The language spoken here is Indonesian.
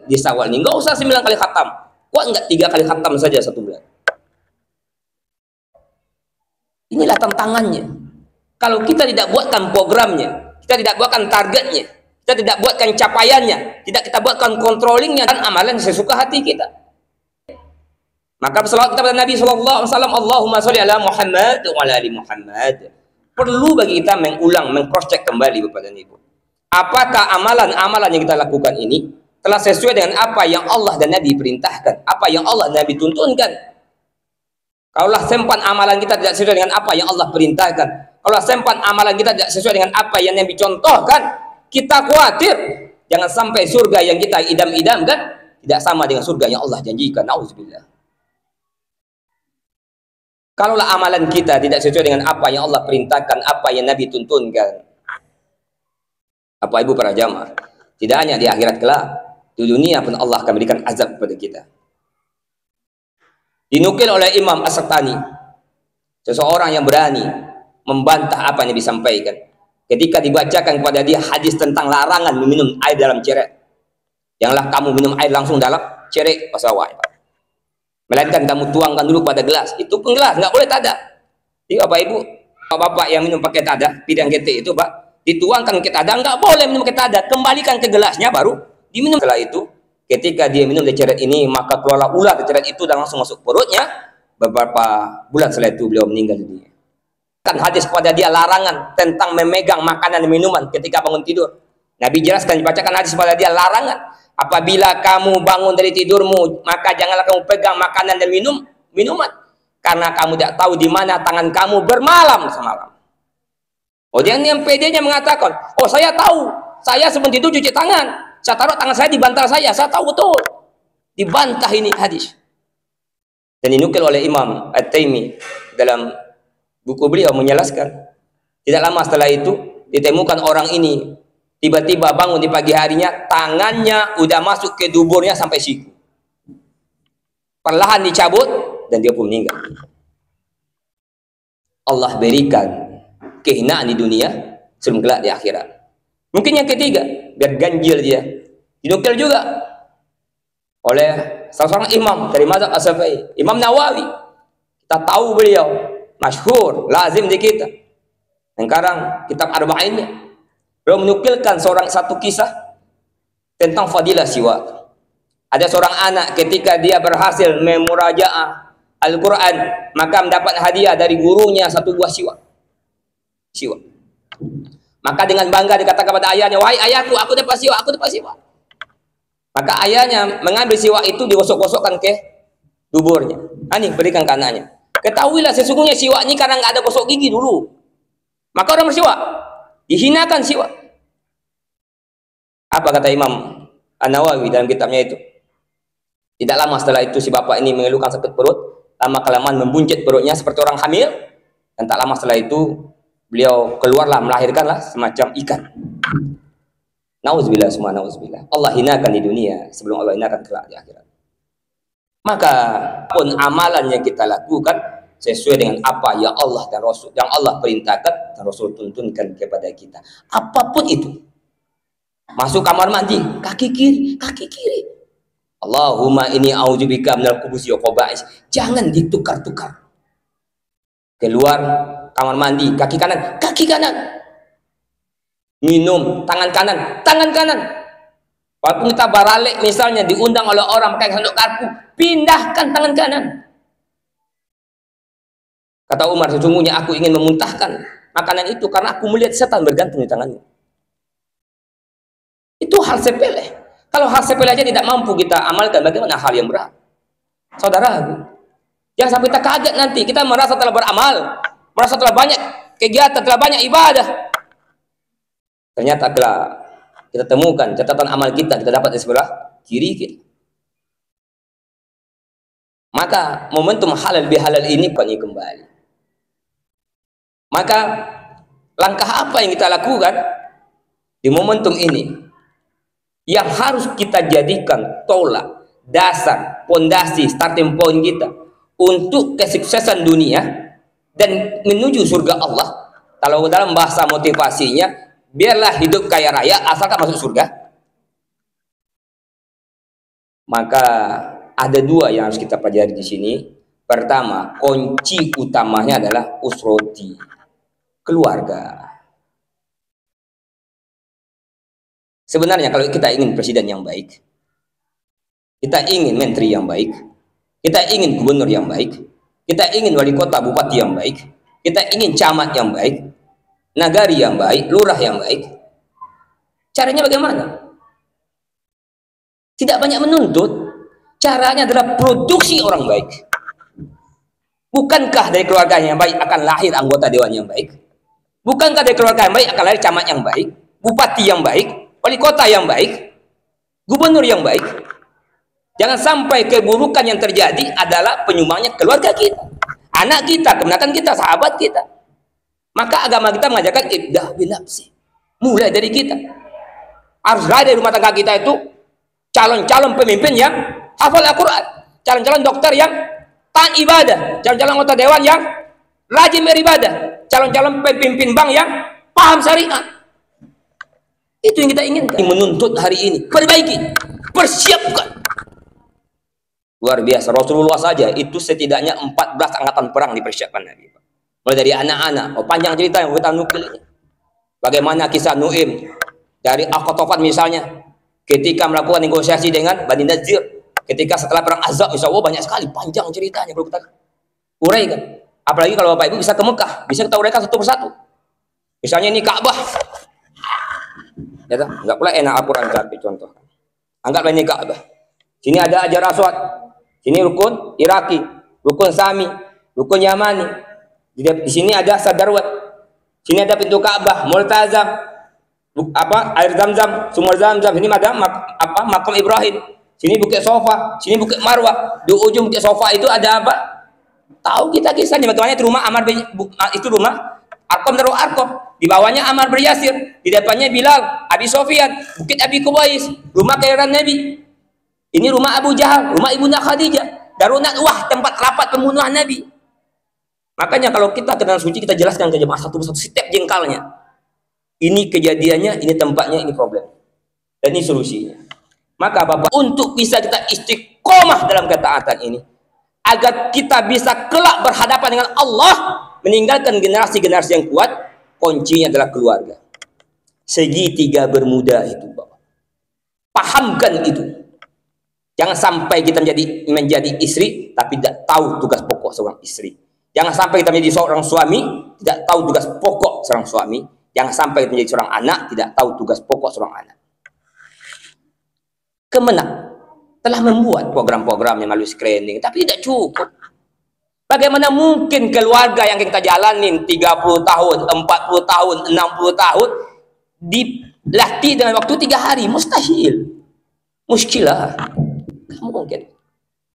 di Syawal ini. Nggak usah 9 kali khatam. Kuat nggak 3 kali khatam saja 1 bulan? Inilah tantangannya. Kalau kita tidak buatkan programnya, kita tidak buatkan targetnya, kita tidak buatkan capaiannya, tidak kita buatkan controllingnya dan amalan sesuka hati kita. Maka berselawat kepada Nabi SAW, Allahumma sholli ala Muhammad wa ala ali Muhammad. Perlu bagi kita mengulang, meng-cross-check kembali Bapak dan Ibu. Apakah amalan-amalan yang kita lakukan ini telah sesuai dengan apa yang Allah dan Nabi perintahkan, apa yang Allah dan Nabi tuntunkan? Kalaulah sempan amalan kita tidak sesuai dengan apa yang Allah perintahkan, kalau sempan amalan kita tidak sesuai dengan apa yang Nabi contohkan, kita khawatir jangan sampai surga yang kita idam-idamkan tidak sama dengan surga yang Allah janjikan. Nauzubillah. Kalaulah amalan kita tidak sesuai dengan apa yang Allah perintahkan, apa yang Nabi tuntunkan, Bapak Ibu para jamaah, tidak hanya di akhirat kelak, di dunia pun Allah akan berikan azab kepada kita. Dinukil oleh Imam As-Saktani, seseorang yang berani membantah apa yang disampaikan ketika dibacakan kepada dia hadis tentang larangan meminum air dalam cerek. Janganlah kamu minum air langsung dalam cerek pasawai, melainkan kamu tuangkan dulu pada gelas. Itu pun gelas, nggak boleh tadah. Jadi Bapak Ibu, Bapak yang minum pakai tadah, pidang kete itu Pak, dituangkan ke tadah, nggak boleh minum ke tadah, kembalikan ke gelasnya baru diminum. Setelah itu, ketika dia minum dari ceret ini, maka keluarlah ular dari ceret itu dan langsung masuk perutnya. Beberapa bulan setelah itu beliau meninggal dunia. Kan hadis kepada dia larangan tentang memegang makanan dan minuman ketika bangun tidur. Nabi jelaskan, dibacakan hadis kepada dia larangan. Apabila kamu bangun dari tidurmu, maka janganlah kamu pegang makanan dan minuman, karena kamu tidak tahu di mana tangan kamu bermalam semalam. Oh, dia yang PD-nya mengatakan, oh saya tahu, saya sebelum tidur cuci tangan, saya taruh tangan saya di bantal saya tahu betul. Dibantah ini hadis. Dan dinukil oleh Imam At-Taimi dalam buku beliau menjelaskan, tidak lama setelah itu ditemukan orang ini tiba-tiba bangun di pagi harinya, tangannya udah masuk ke duburnya sampai siku. Perlahan dicabut dan dia pun meninggal. Allah berikan kehinaan di dunia sebelum kelak di akhirat. Mungkin yang ketiga, biar ganjil dia, dinukil juga oleh salah seorang imam dari mazhab As-Syafi'i, Imam Nawawi. Kita tahu beliau masyhur, lazim di kita. Sekarang kitab Arba'innya, beliau menukilkan satu kisah tentang fadilah siwak. Ada seorang anak ketika dia berhasil memurajaah Al-Quran, maka mendapat hadiah dari gurunya 1 buah siwak. Maka dengan bangga dikatakan kepada ayahnya, wahai ayahku, aku dapat siwak. Maka ayahnya mengambil siwak itu, digosok-gosokkan ke duburnya. Ini berikan ke anaknya. Ketahuilah sesungguhnya siwak ini karena nggak ada gosok gigi dulu, maka orang bersiwak dihinakan siwak. Apa kata Imam An-Nawawi dalam kitabnya itu? Tidak lama setelah itu si bapak ini mengeluhkan sakit perut, lama-kelamaan membuncit perutnya seperti orang hamil, dan tak lama setelah itu beliau keluarlah, melahirkanlah semacam ikan. Nauzubillah, semua nauzubillah. Allah hinakan di dunia sebelum Allah hinakan kelak di akhirat. Maka pun amalan yang kita lakukan sesuai dengan apa yang Allah dan Rasul, yang Allah perintahkan dan Rasul tuntunkan kepada kita. Apapun itu. Masuk kamar mandi, kaki kiri. Allahumma inni a'udzubika minal khubuthi wal khaba'is. Jangan ditukar-tukar. Keluar kamar mandi, kaki kanan. Minum, tangan kanan. Walaupun kita baralik misalnya diundang oleh orang pakai sendok garpu, pindahkan tangan kanan. Kata Umar, sesungguhnya aku ingin memuntahkan makanan itu karena aku melihat setan bergantung di tangannya. Itu hal sepele. Kalau hal sepele aja tidak mampu kita amalkan, bagaimana hal yang berat? Saudara, jangan sampai kita kaget nanti kita merasa telah beramal, merasa telah banyak kegiatan, telah banyak ibadah. Ternyata telah kita temukan catatan amal kita dapat di sebelah kiri kita. Maka momentum halal bihalal ini kembali. Maka langkah apa yang kita lakukan di momentum ini yang harus kita jadikan tolak, dasar, pondasi, starting point kita untuk kesuksesan dunia dan menuju surga Allah? Kalau dalam bahasa motivasinya, biarlah hidup kaya raya asalkan masuk surga. Maka ada dua yang harus kita pelajari di sini. Pertama, kunci utamanya adalah usroti, keluarga. Sebenarnya kalau kita ingin presiden yang baik, kita ingin menteri yang baik, kita ingin gubernur yang baik, kita ingin wali kota, bupati yang baik, kita ingin camat yang baik, nagari yang baik, lurah yang baik. Caranya bagaimana? Tidak banyak menuntut. Caranya adalah produksi orang baik. Bukankah dari keluarga yang baik akan lahir anggota dewan yang baik? Bukankah dari keluarga yang baik akan lahir camat yang baik, bupati yang baik, wali kota yang baik, gubernur yang baik? Jangan sampai keburukan yang terjadi adalah penyumbangnya keluarga kita, anak kita, kebenaran kita, sahabat kita. Maka agama kita mengajarkan ibda' binafsi. Mulai dari kita. Harus dari rumah tangga kita itu calon-calon pemimpin yang hafal Al-Quran, calon-calon dokter yang taat ibadah, calon-calon anggota dewan yang rajin beribadah, calon-calon pemimpin bank yang paham syariat. Itu yang kita inginkan. Menuntut hari ini, perbaiki, persiapkan. Luar biasa, Rasulullah saja itu setidaknya 14 angkatan perang dipersiapkan Nabi. Mulai dari anak-anak, panjang cerita yang kita nukil ini. Bagaimana kisah Nu'im dari Al-Qatafan misalnya, ketika melakukan negosiasi dengan Bani Nazir, ketika setelah perang Ahzab, insya Allah banyak sekali, panjang ceritanya kalau kita uraikan. Apalagi kalau Bapak Ibu bisa ke Mekah, bisa kita uraikan satu persatu. Misalnya ini Ka'bah, ya toh? Enggak pula enak Al-Quran tapi contoh. Anggaplah ini Ka'bah. Sini ada Hajar Aswad, sini rukun Iraki, rukun Sami, rukun Yamani. Di sini ada Sadarwat, sini ada pintu Ka'bah, Multazam, air Zam-Zam, sumur Zam-Zam. Ini ada makam Ibrahim. Sini Bukit Sofa, sini Bukit Marwah. Di ujung Bukit Sofa itu ada apa? Tahu kita kisahnya bagaimana itu rumah itu rumah Arqam Darul Arqam. Di bawahnya Ammar bin Yasir, di depannya Bilal, Abi Sofyan, Bukit Abi Kubais, rumah kelahiran Nabi. Ini rumah Abu Jahal, rumah Ibunda Khadijah, Darun Nadwah, tempat rapat pembunuhan Nabi. Makanya kalau kita ke dalam suci, kita jelaskan ke jemaah satu persatu setiap jengkalnya. Ini kejadiannya, ini tempatnya, ini problem. Dan ini solusinya. Maka Bapak, untuk bisa kita istiqomah dalam ketaatan ini, agar kita bisa kelak berhadapan dengan Allah, meninggalkan generasi-generasi yang kuat, kuncinya adalah keluarga. Segitiga bermuda itu, Bapak. Pahamkan itu. Jangan sampai kita menjadi istri, tapi tidak tahu tugas pokok seorang istri. Jangan sampai kita menjadi seorang suami, tidak tahu tugas pokok seorang suami. Jangan sampai kita menjadi seorang anak, tidak tahu tugas pokok seorang anak. Kemenang telah membuat program-programnya melalui screening, tapi tidak cukup. Bagaimana mungkin keluarga yang kita jalanin 30 tahun, 40 tahun, 60 tahun dilatih dengan waktu 3 hari? Mustahil. Muskilah. Kamu mungkin.